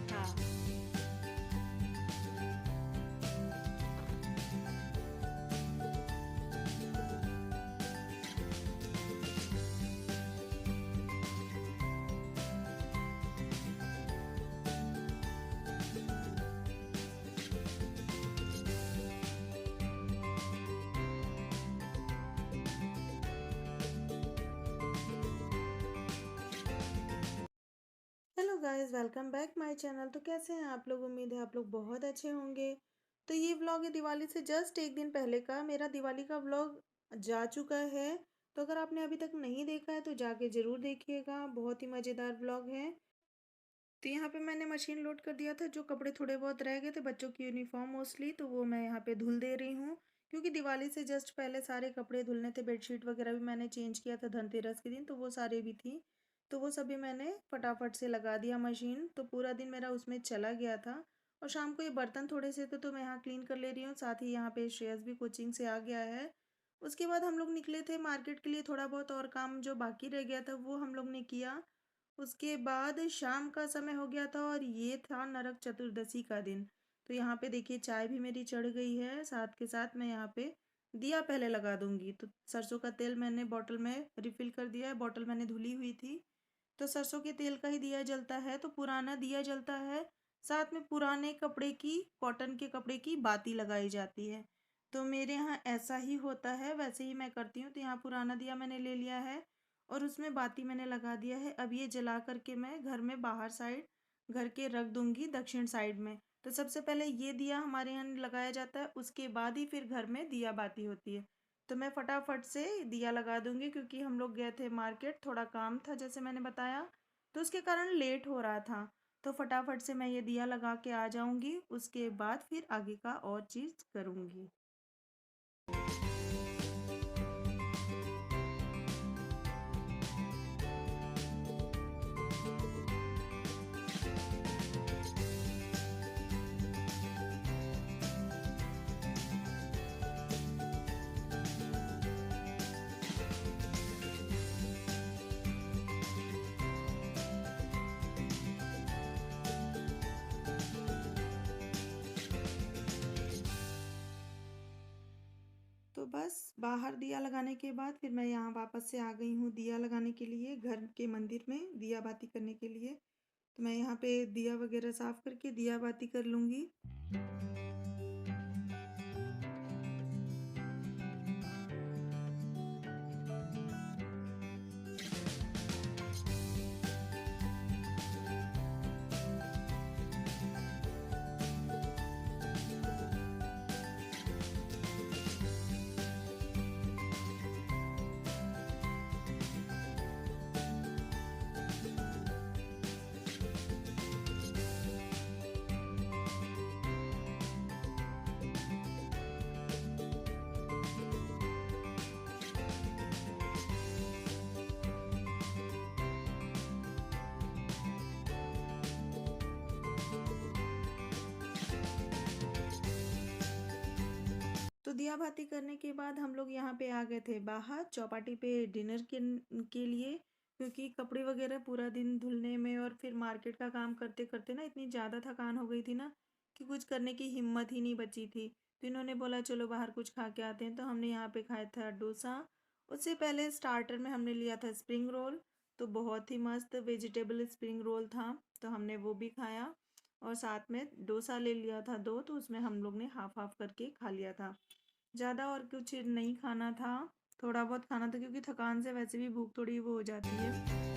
हाँ। Hello guys, welcome back my channel. तो कैसे हैं आप लोग? उम्मीद है आप लोग बहुत अच्छे होंगे। तो ये व्लॉग है दिवाली से जस्ट एक दिन पहले का। मेरा दिवाली का व्लॉग जा चुका है। तो अगर आपने अभी तक नहीं देखा है तो जाके ज़रूर देखिएगा, बहुत ही मज़ेदार व्लॉग है। तो यहाँ पे मैंने मशीन लोड कर दिया था, जो कपड़े थोड़े बहुत रह गए थे बच्चों की यूनिफॉर्म मोस्टली, तो वो मैं यहाँ पे धुल दे रही हूँ। क्योंकि दिवाली से जस्ट पहले सारे कपड़े धुलने थे, बेडशीट वगैरह भी मैंने चेंज किया था धनतेरस के दिन, तो वो सारे भी थी। तो वो सभी मैंने फटाफट से लगा दिया मशीन, तो पूरा दिन मेरा उसमें चला गया था। और शाम को ये बर्तन थोड़े से थे तो मैं यहाँ क्लीन कर ले रही हूँ। साथ ही यहाँ पे श्रेयस भी कोचिंग से आ गया है। उसके बाद हम लोग निकले थे मार्केट के लिए, थोड़ा बहुत और काम जो बाकी रह गया था वो हम लोग ने किया। उसके बाद शाम का समय हो गया था और ये था नरक चतुर्दशी का दिन। तो यहाँ पे देखिए चाय भी मेरी चढ़ गई है, साथ के साथ मैं यहाँ पे दिया पहले लगा दूंगी। तो सरसों का तेल मैंने बॉटल में रिफिल कर दिया है, बॉटल मैंने धुली हुई थी। तो सरसों के तेल का ही दिया जलता है, तो पुराना दिया जलता है। साथ में पुराने कपड़े की, कॉटन के कपड़े की बाती लगाई जाती है। तो मेरे यहाँ ऐसा ही होता है, वैसे ही मैं करती हूँ। तो यहाँ पुराना दिया मैंने ले लिया है और उसमें बाती मैंने लगा दिया है। अब ये जला करके मैं घर में बाहर साइड घर के रख दूंगी, दक्षिण साइड में। तो सबसे पहले ये दिया हमारे यहाँ लगाया जाता है, उसके बाद ही फिर घर में दिया बाती होती है। तो मैं फटाफट से दिया लगा दूंगी, क्योंकि हम लोग गए थे मार्केट, थोड़ा काम था जैसे मैंने बताया, तो उसके कारण लेट हो रहा था। तो फटाफट से मैं ये दिया लगा के आ जाऊंगी, उसके बाद फिर आगे का और चीज़ करूंगी। तो बस बाहर दिया लगाने के बाद फिर मैं यहाँ वापस से आ गई हूँ दिया लगाने के लिए, घर के मंदिर में दिया बाती करने के लिए। तो मैं यहाँ पे दिया वगैरह साफ करके दिया बाती कर लूँगी। तो दिया बाती करने के बाद हम लोग यहाँ पे आ गए थे बाहर चौपाटी पे डिनर के लिए। क्योंकि कपड़े वगैरह पूरा दिन धुलने में और फिर मार्केट का काम करते करते ना इतनी ज़्यादा थकान हो गई थी ना, कि कुछ करने की हिम्मत ही नहीं बची थी। तो इन्होंने बोला चलो बाहर कुछ खा के आते हैं, तो हमने यहाँ पे खाया था डोसा। उससे पहले स्टार्टर में हमने लिया था स्प्रिंग रोल। तो बहुत ही मस्त वेजिटेबल स्प्रिंग रोल था, तो हमने वो भी खाया। और साथ में डोसा ले लिया था दो, तो उसमें हम लोग ने हाफ हाफ करके खा लिया था। ज़्यादा और कुछ नहीं खाना था, थोड़ा बहुत खाना था, क्योंकि थकान से वैसे भी भूख थोड़ी वो हो जाती है।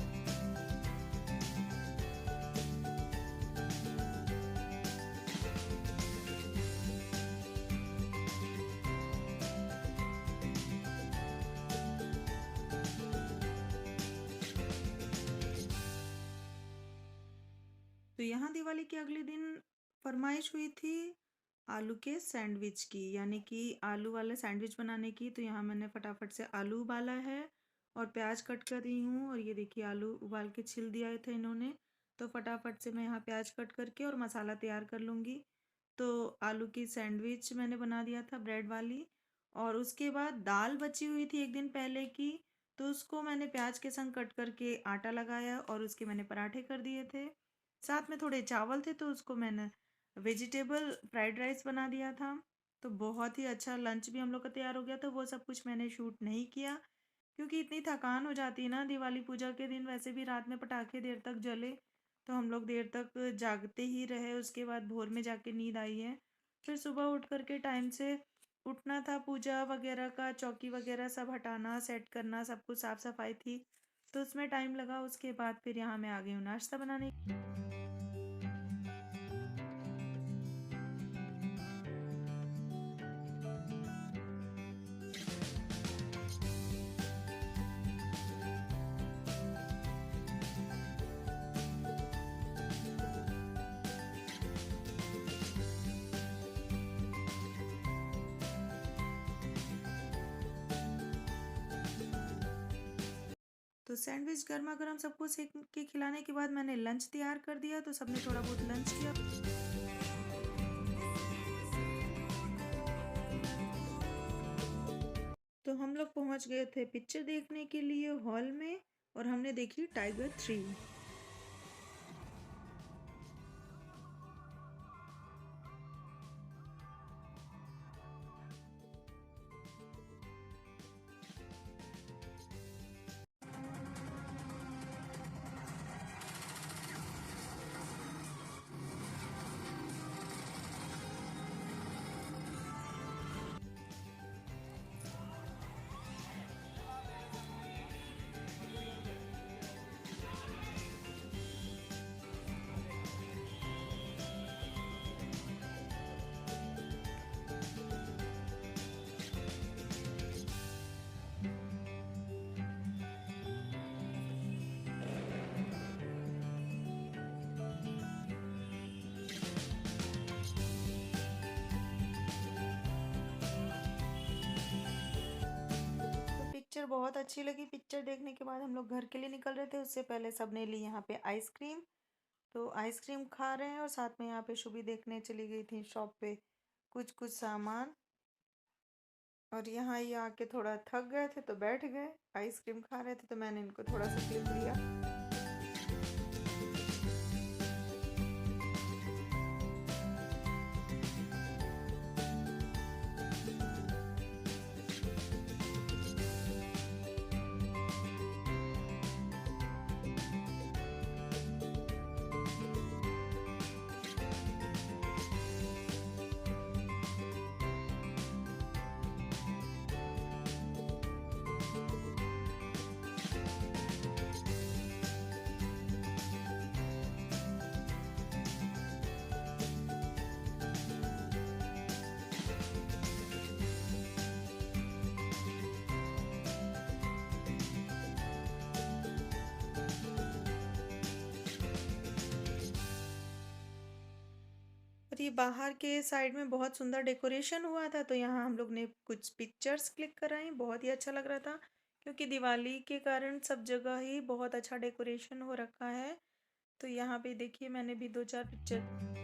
तो यहाँ दिवाली के अगले दिन फरमाइश हुई थी आलू के सैंडविच की, यानी कि आलू वाले सैंडविच बनाने की। तो यहाँ मैंने फटाफट से आलू उबाला है और प्याज कट कर रही हूँ। और ये देखिए आलू उबाल के छिल दिया था इन्होंने। तो फटाफट से मैं यहाँ प्याज कट करके और मसाला तैयार कर लूँगी। तो आलू की सैंडविच मैंने बना दिया था ब्रेड वाली। और उसके बाद दाल बची हुई थी एक दिन पहले की, तो उसको मैंने प्याज के संग कट करके आटा लगाया और उसके मैंने पराठे कर दिए थे। साथ में थोड़े चावल थे तो उसको मैंने वेजिटेबल फ्राइड राइस बना दिया था। तो बहुत ही अच्छा लंच भी हम लोग का तैयार हो गया था। वो सब कुछ मैंने शूट नहीं किया क्योंकि इतनी थकान हो जाती है ना दिवाली पूजा के दिन, वैसे भी रात में पटाखे देर तक जले तो हम लोग देर तक जागते ही रहे। उसके बाद भोर में जाके नींद आई है। फिर सुबह उठ करके टाइम से उठना था, पूजा वगैरह का चौकी वगैरह सब हटाना, सेट करना, सब कुछ साफ सफाई थी तो उसमें टाइम लगा। उसके बाद फिर यहाँ मैं आ गई हूँ नाश्ता बनाने। तो सैंडविच गर्मा गर्म सबको सेक के खिलाने के बाद मैंने लंच तैयार कर दिया, तो सबने थोड़ा बहुत लंच किया। तो हम लोग पहुंच गए थे पिक्चर देखने के लिए हॉल में और हमने देखी टाइगर 3। तो पिक्चर बहुत अच्छी लगी। पिक्चर देखने के बाद हम लोग घर के लिए निकल रहे थे, उससे पहले सबने ली यहाँ पे आइसक्रीम। तो आइसक्रीम खा रहे हैं और साथ में यहाँ पे शुभी देखने चली गई थी शॉप पे कुछ कुछ सामान। और यहाँ ये आके थोड़ा थक गए थे तो बैठ गए, आइसक्रीम खा रहे थे तो मैंने इनको थोड़ा सा क्लिप लिया। और ये बाहर के साइड में बहुत सुंदर डेकोरेशन हुआ था, तो यहाँ हम लोग ने कुछ पिक्चर्स क्लिक कराई। बहुत ही अच्छा लग रहा था क्योंकि दिवाली के कारण सब जगह ही बहुत अच्छा डेकोरेशन हो रखा है। तो यहाँ पे देखिए मैंने भी दो चार पिक्चर।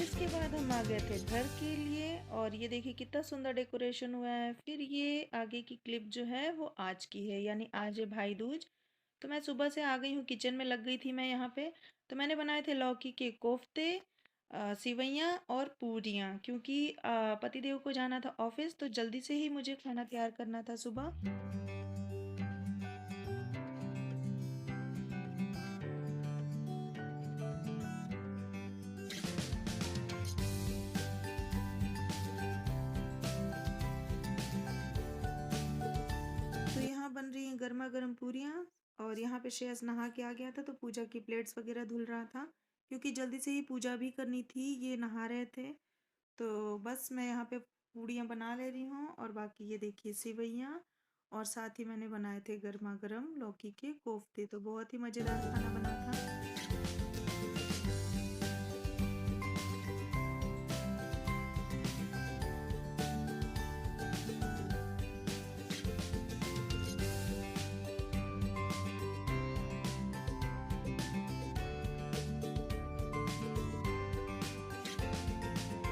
इसके बाद हम आ गए थे घर के लिए और ये देखिए कितना सुंदर डेकोरेशन हुआ है। फिर ये आगे की क्लिप जो है वो आज की है, यानी आज है भाई दूज। तो मैं सुबह से आ गई हूँ, किचन में लग गई थी मैं यहाँ पे। तो मैंने बनाए थे लौकी के कोफ्ते, सेवइयाँ और पूरियाँ, क्योंकि पतिदेव को जाना था ऑफिस, तो जल्दी से ही मुझे खाना तैयार करना था सुबह। तो यहाँ बन रही हैं गर्मा गर्म पूरियाँ, और यहाँ पे श्रेयस नहा के आ गया था तो पूजा की प्लेट्स वगैरह धुल रहा था, क्योंकि जल्दी से ही पूजा भी करनी थी, ये नहा रहे थे। तो बस मैं यहाँ पे पूड़ियाँ बना ले रही हूँ, और बाकी ये देखिए सेवइयाँ, और साथ ही मैंने बनाए थे गर्मा गर्म लौकी के कोफ्ते। तो बहुत ही मज़ेदार खाना बना था।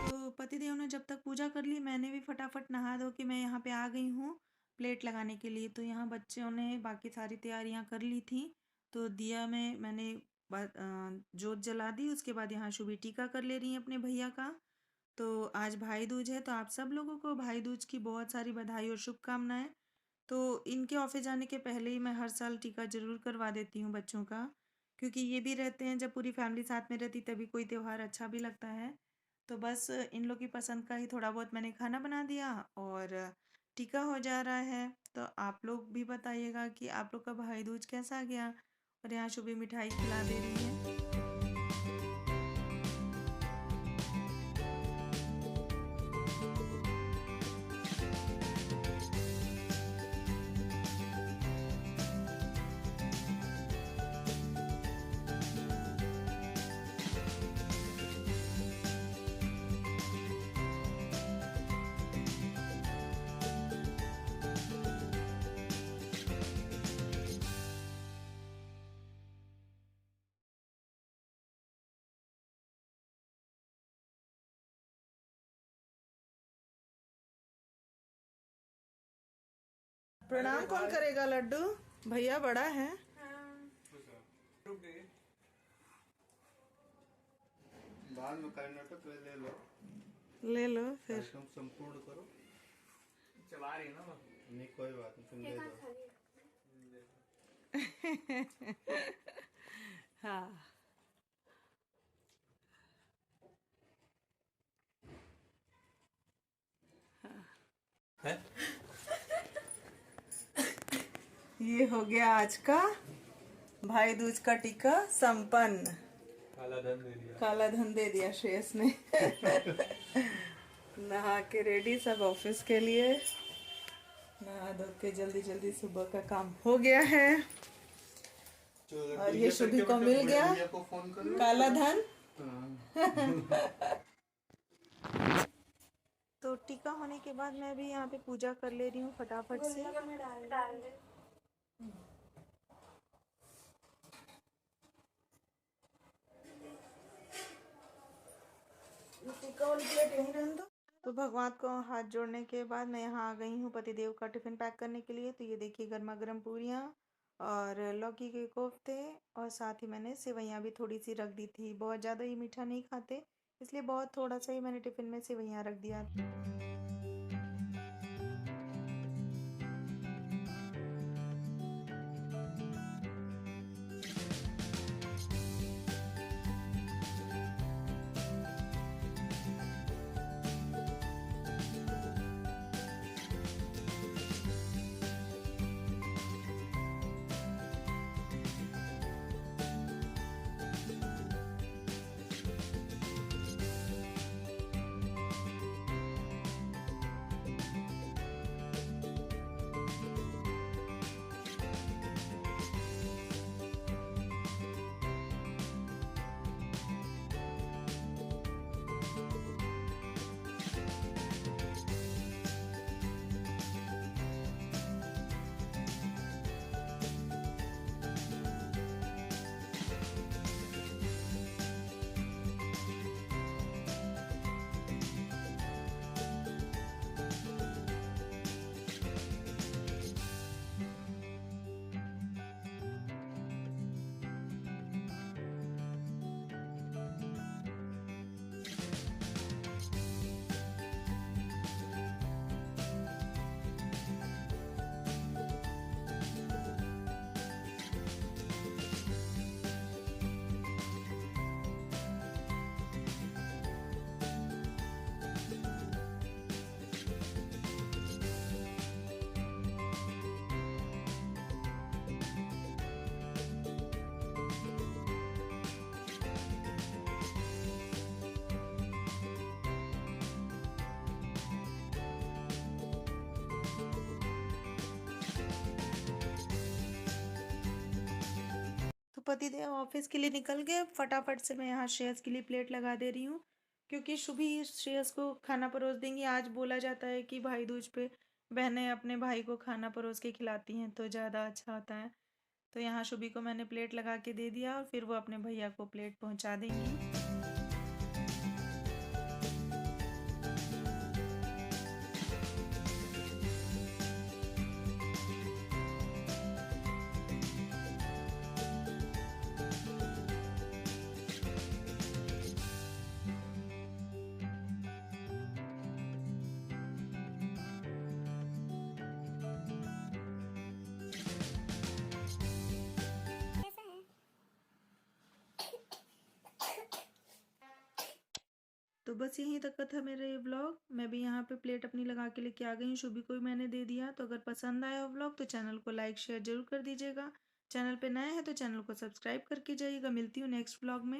तो पतिदेव ने जब तक पूजा कर ली, मैंने भी फटाफट नहा धो के मैं यहाँ पे आ गई हूँ प्लेट लगाने के लिए। तो यहाँ बच्चों ने बाकी सारी तैयारियाँ कर ली थी। तो दिया में मैंने जोत जला दी, उसके बाद यहाँ शुभी टीका कर ले रही हैं अपने भैया का। तो आज भाई दूज है, तो आप सब लोगों को भाई दूज की बहुत सारी बधाई और शुभकामनाएं। तो इनके ऑफिस जाने के पहले ही मैं हर साल टीका ज़रूर करवा देती हूँ बच्चों का, क्योंकि ये भी रहते हैं, जब पूरी फैमिली साथ में रहती तभी कोई त्यौहार अच्छा भी लगता है। तो बस इन लोग की पसंद का ही थोड़ा बहुत मैंने खाना बना दिया, और टीका हो जा रहा है। तो आप लोग भी बताइएगा कि आप लोग का भाई दूज कैसा गया। और यहाँ शुभी मिठाई खिला दे रही है। प्रणाम कौन करेगा लड्डू? भैया बड़ा है। बाद में करना तो पहले ले लो, ले लो फिर। तुम संपूर्ण करो। चला रही है ना वो। नहीं कोई बात नहीं, तुम दे दो। हाँ। है? ये हो गया आज का भाई दूज का टीका संपन्न। काला धन दे दिया। काला धन दे दिया श्रेयस ने। नहा के रेडी सब ऑफिस के लिए। नहा धो के जल्दी जल्दी सुबह का काम हो गया है। और ये शुभी को मिल गया भैया को फोन करो। काला धन। हाँ। तो टीका होने के बाद मैं भी यहाँ पे पूजा कर ले रही हूँ फटाफट से। टीका वाली प्लेट यहीं रहने दो। तो भगवान को हाथ जोड़ने के बाद मैं यहाँ आ गई हूँ पतिदेव का टिफिन पैक करने के लिए। तो ये देखिए गर्मा गर्म पूरियाँ और लौकी के कोफ्ते, और साथ ही मैंने सेवइयाँ भी थोड़ी सी रख दी थी। बहुत ज़्यादा ही मीठा नहीं खाते, इसलिए बहुत थोड़ा सा ही मैंने टिफिन में सेवइयाँ रख दिया। तो पतिदेव ऑफिस के लिए निकल गए। फटाफट से मैं यहाँ श्रेयस के लिए प्लेट लगा दे रही हूँ, क्योंकि शुभी श्रेयस को खाना परोस देंगी। आज बोला जाता है कि भाई दूज पे बहनें अपने भाई को खाना परोस के खिलाती हैं तो ज़्यादा अच्छा होता है। तो यहाँ शुभी को मैंने प्लेट लगा के दे दिया और फिर वो अपने भैया को प्लेट पहुँचा देंगी। तो बस यहीं तक का था मेरा ये व्लॉग। मैं भी यहाँ पे प्लेट अपनी लगा के लेके आ गई हूँ, शुभी को भी मैंने दे दिया। तो अगर पसंद आया हो व्लॉग तो चैनल को लाइक शेयर जरूर कर दीजिएगा। चैनल पे नए हैं तो चैनल को सब्सक्राइब करके जाइएगा। मिलती हूँ नेक्स्ट व्लॉग में।